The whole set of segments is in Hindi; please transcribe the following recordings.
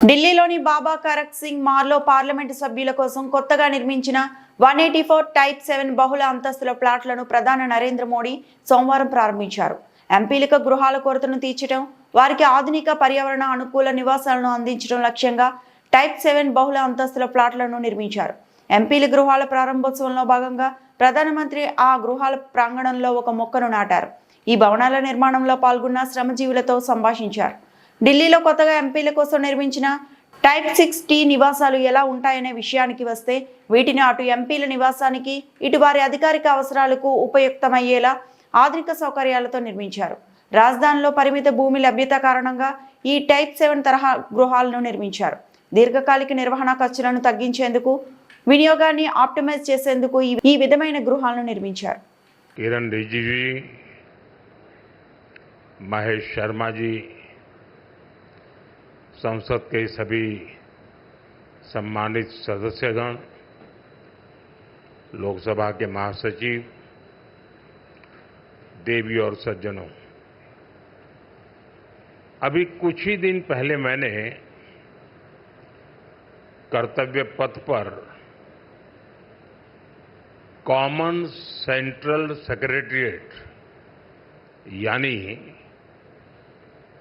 ఢిల్లీలోని బాబా కరక్ సింగ్ మార్లో పార్లమెంటు సభ్యుల కోసం కొత్తగా నిర్మించిన 184 టైప్ 7 బహుళ అంతస్తుల ప్లాట్లను ప్రధాని నరేంద్ర మోడీ సోమవారం ప్రారంభించారు. ఎంపీలకు గృహాల కొరతను తీర్చడం, వారికి ఆధునిక పర్యావరణ అనుకూల నివాసాలను అందించడం లక్ష్యంగా టైప్ 7 బహుళ అంతస్తుల ప్లాట్లను నిర్మించారు. ఎంపీల గృహాల ప్రారంభోత్సవంలో భాగంగా ప్రధానమంత్రి ఆ గృహాల ప్రాంగణంలో ఒక మొక్కను నాటారు. ఈ భవనాల నిర్మాణంలో పాల్గొన్న శ్రమజీవులతో సంభాషించారు. ఢిల్లీలో కొత్తగా ఎంపీల కోసం నిర్మించిన టైప్ 6T నివాసాలు ఎలా ఉంటాయనే విషయానికి వస్తే, వీటిని అటు ఎంపీల నివాసానికి, ఇటు వారి అధికారిక అవసరాలకు ఉపయుక్తమయ్యేలా ఆధునిక సౌకర్యాలతో నిర్మించారు. రాజధానిలో పరిమిత భూమి లభ్యత కారణంగా ఈ టైప్ 7 తరహా గృహాలను నిర్మించారు. దీర్ఘకాలిక నిర్వహణ ఖర్చులను తగ్గించేందుకు, వినియోగాన్ని ఆప్టిమైజ్ చేసేందుకు ఈ విధమైన గృహాలను నిర్మించారు. किरण रिजिजू जी, महेश शर्मा जी, संसद के सभी सम्मानित सदस्यगण, लोकसभा के महासचिव, देवी और सज्जनों, अभी कुछ ही दिन पहले मैंने कर्तव्य पथ पर कॉमन सेंट्रल सेक्रेटेरिएट यानी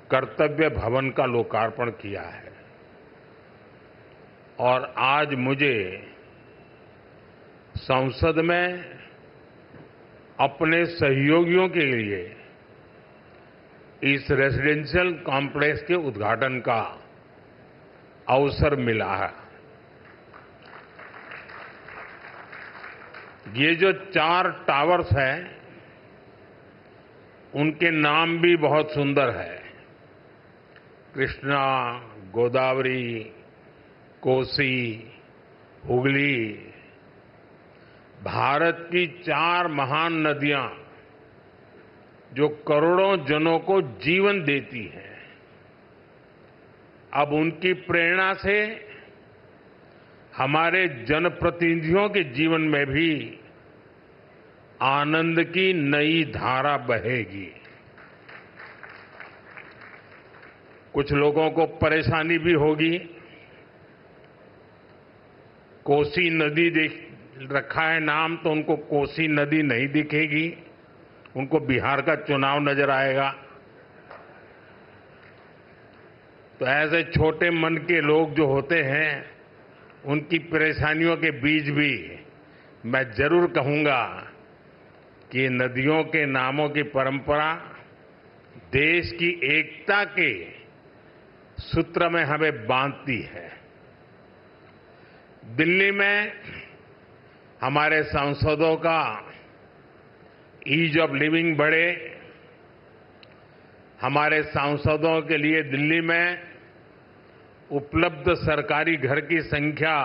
कर्तव्य भवन का लोकार्पण किया है और आज मुझे संसद में अपने सहयोगियों के लिए इस रेजिडेंशियल कॉम्प्लेक्स के उद्घाटन का अवसर मिला है। ये जो 4 टावर्स हैं, उनके नाम भी बहुत सुंदर है। कृष्णा, गोदावरी, कोसी, हुगली, भारत की 4 महान नदियां जो करोड़ों जनों को जीवन देती हैं, अब उनकी प्रेरणा से हमारे जनप्रतिनिधियों के जीवन में भी आनंद की नई धारा बहेगी। कुछ लोगों को परेशानी भी होगी। कोसी नदी देख रखा है नाम, तो उनको कोसी नदी नहीं दिखेगी, उनको बिहार का चुनाव नजर आएगा। तो ऐसे छोटे मन के लोग जो होते हैं, उनकी परेशानियों के बीच भी मैं जरूर कहूंगा कि नदियों के नामों की परंपरा देश की एकता के सूत्र में हमें बांधती है। दिल्ली में हमारे सांसदों का ईज ऑफ लिविंग बढ़े, हमारे सांसदों के लिए दिल्ली में उपलब्ध सरकारी घर की संख्या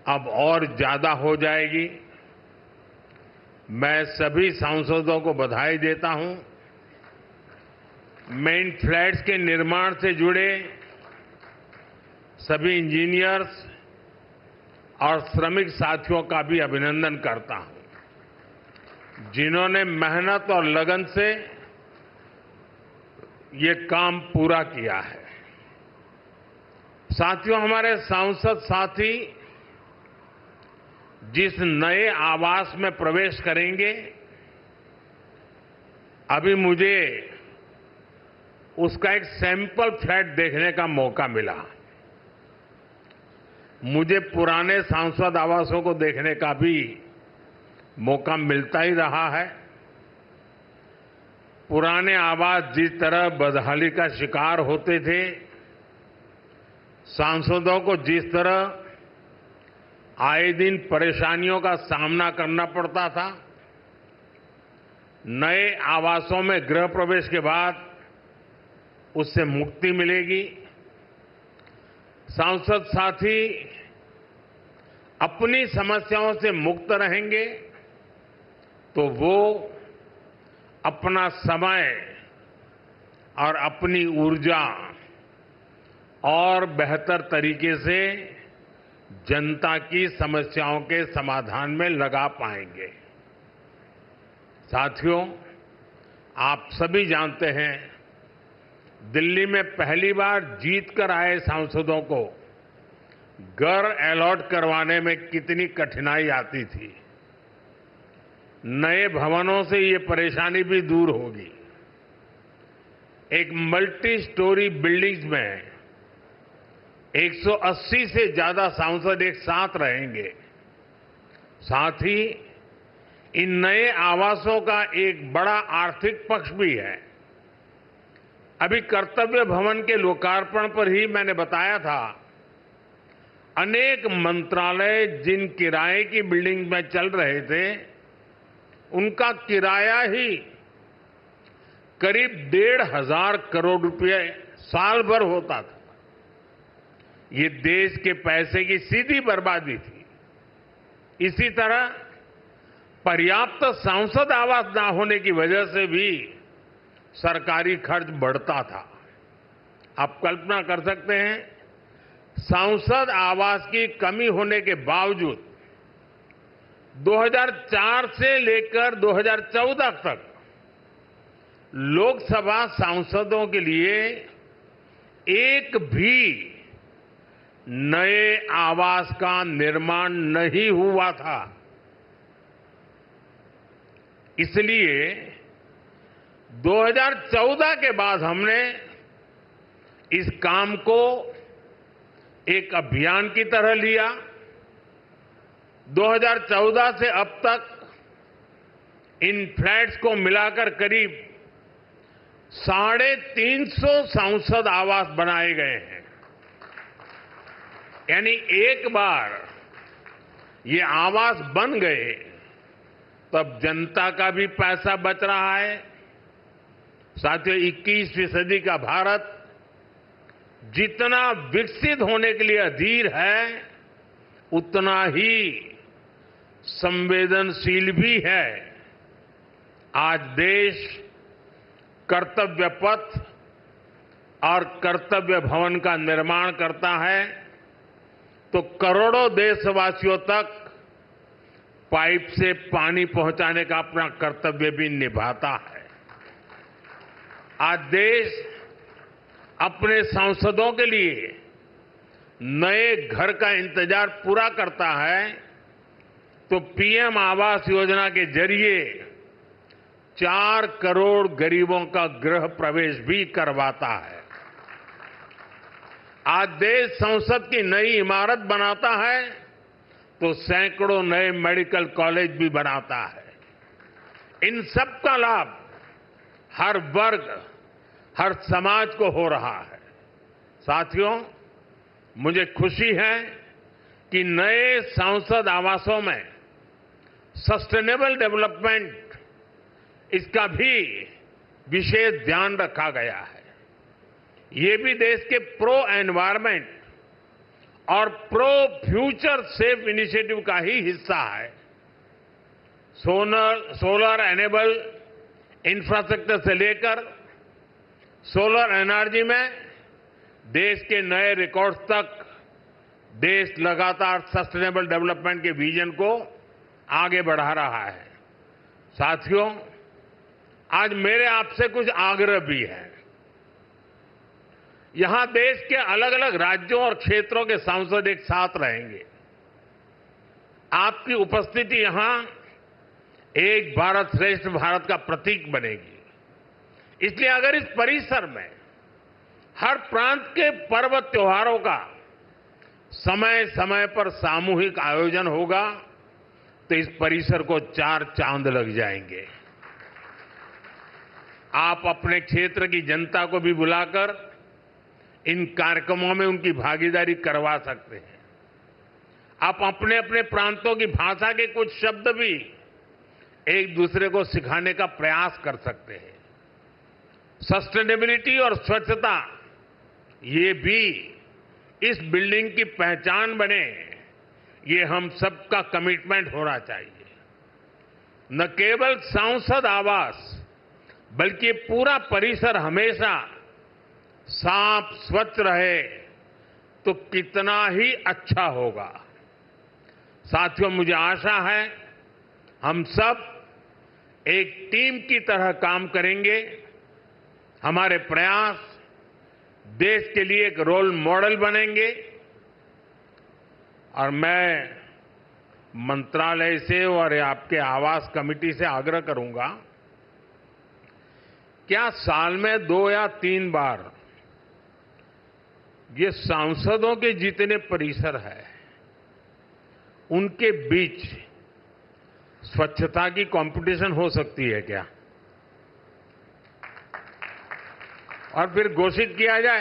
अब और ज्यादा हो जाएगी। मैं सभी सांसदों को बधाई देता हूं। मेन फ्लैट्स के निर्माण से जुड़े सभी इंजीनियर्स और श्रमिक साथियों का भी अभिनंदन करता हूं, जिन्होंने मेहनत और लगन से ये काम पूरा किया है। साथियों, हमारे सांसद साथी जिस नए आवास में प्रवेश करेंगे, अभी मुझे उसका एक सैंपल फ्लैट देखने का मौका मिला। मुझे पुराने सांसद आवासों को देखने का भी मौका मिलता ही रहा है। पुराने आवास जिस तरह बदहाली का शिकार होते थे, सांसदों को जिस तरह आए दिन परेशानियों का सामना करना पड़ता था, नए आवासों में गृह प्रवेश के बाद उससे मुक्ति मिलेगी। सांसद साथी अपनी समस्याओं से मुक्त रहेंगे तो वो अपना समय और अपनी ऊर्जा और बेहतर तरीके से जनता की समस्याओं के समाधान में लगा पाएंगे। साथियों, आप सभी जानते हैं दिल्ली में पहली बार जीत कर आए सांसदों को घर अलॉट करवाने में कितनी कठिनाई आती थी। नए भवनों से ये परेशानी भी दूर होगी। एक मल्टी स्टोरी बिल्डिंग्स में 180 से ज्यादा सांसद एक साथ रहेंगे। साथ ही इन नए आवासों का एक बड़ा आर्थिक पक्ष भी है। अभी कर्तव्य भवन के लोकार्पण पर ही मैंने बताया था, अनेक मंत्रालय जिन किराए की बिल्डिंग में चल रहे थे, उनका किराया ही करीब 1,500 करोड़ रुपए साल भर होता था। ये देश के पैसे की सीधी बर्बादी थी। इसी तरह पर्याप्त सांसद आवास न होने की वजह से भी सरकारी खर्च बढ़ता था। आप कल्पना कर सकते हैं, सांसद आवास की कमी होने के बावजूद 2004 से लेकर 2014 तक लोकसभा सांसदों के लिए एक भी नए आवास का निर्माण नहीं हुआ था। इसलिए 2014 के बाद हमने इस काम को एक अभियान की तरह लिया। 2014 से अब तक इन फ्लैट्स को मिलाकर करीब 350 सांसद आवास बनाए गए हैं। यानी एक बार ये आवास बन गए तब जनता का भी पैसा बच रहा है। साथियों, 21वीं सदी का भारत जितना विकसित होने के लिए अधीर है, उतना ही संवेदनशील भी है। आज देश कर्तव्य पथ और कर्तव्य भवन का निर्माण करता है तो करोड़ों देशवासियों तक पाइप से पानी पहुंचाने का अपना कर्तव्य भी निभाता है। आज देश अपने सांसदों के लिए नए घर का इंतजार पूरा करता है तो पीएम आवास योजना के जरिए 4 करोड़ गरीबों का गृह प्रवेश भी करवाता है। आज देश संसद की नई इमारत बनाता है तो सैकड़ों नए मेडिकल कॉलेज भी बनाता है। इन सब का लाभ हर वर्ग, हर समाज को हो रहा है। साथियों, मुझे खुशी है कि नए सांसद आवासों में सस्टेनेबल डेवलपमेंट, इसका भी विशेष ध्यान रखा गया है। ये भी देश के प्रो एनवायरमेंट और प्रो फ्यूचर सेफ इनिशिएटिव का ही हिस्सा है। सोलर एनेबल इंफ्रास्ट्रक्चर से लेकर सोलर एनर्जी में देश के नए रिकॉर्ड्स तक देश लगातार सस्टेनेबल डेवलपमेंट के विजन को आगे बढ़ा रहा है। साथियों, आज मेरे आपसे कुछ आग्रह भी है। यहां देश के अलग अलग राज्यों और क्षेत्रों के सांसद एक साथ रहेंगे। आपकी उपस्थिति यहां एक भारत श्रेष्ठ भारत का प्रतीक बनेगी। इसलिए अगर इस परिसर में हर प्रांत के पर्व त्योहारों का समय समय पर सामूहिक आयोजन होगा तो इस परिसर को 4 चांद लग जाएंगे। आप अपने क्षेत्र की जनता को भी बुलाकर इन कार्यक्रमों में उनकी भागीदारी करवा सकते हैं। आप अपने अपने प्रांतों की भाषा के कुछ शब्द भी एक दूसरे को सिखाने का प्रयास कर सकते हैं। सस्टेनेबिलिटी और स्वच्छता, ये भी इस बिल्डिंग की पहचान बने, ये हम सबका कमिटमेंट होना चाहिए। न केवल सांसद आवास बल्कि पूरा परिसर हमेशा साफ स्वच्छ रहे तो कितना ही अच्छा होगा। साथियों, मुझे आशा है हम सब एक टीम की तरह काम करेंगे। हमारे प्रयास देश के लिए एक रोल मॉडल बनेंगे। और मैं मंत्रालय से और आपके आवास कमेटी से आग्रह करूंगा, क्या साल में 2 या 3 बार ये सांसदों के जितने परिसर है उनके बीच स्वच्छता की कंपटीशन हो सकती है क्या? और फिर घोषित किया जाए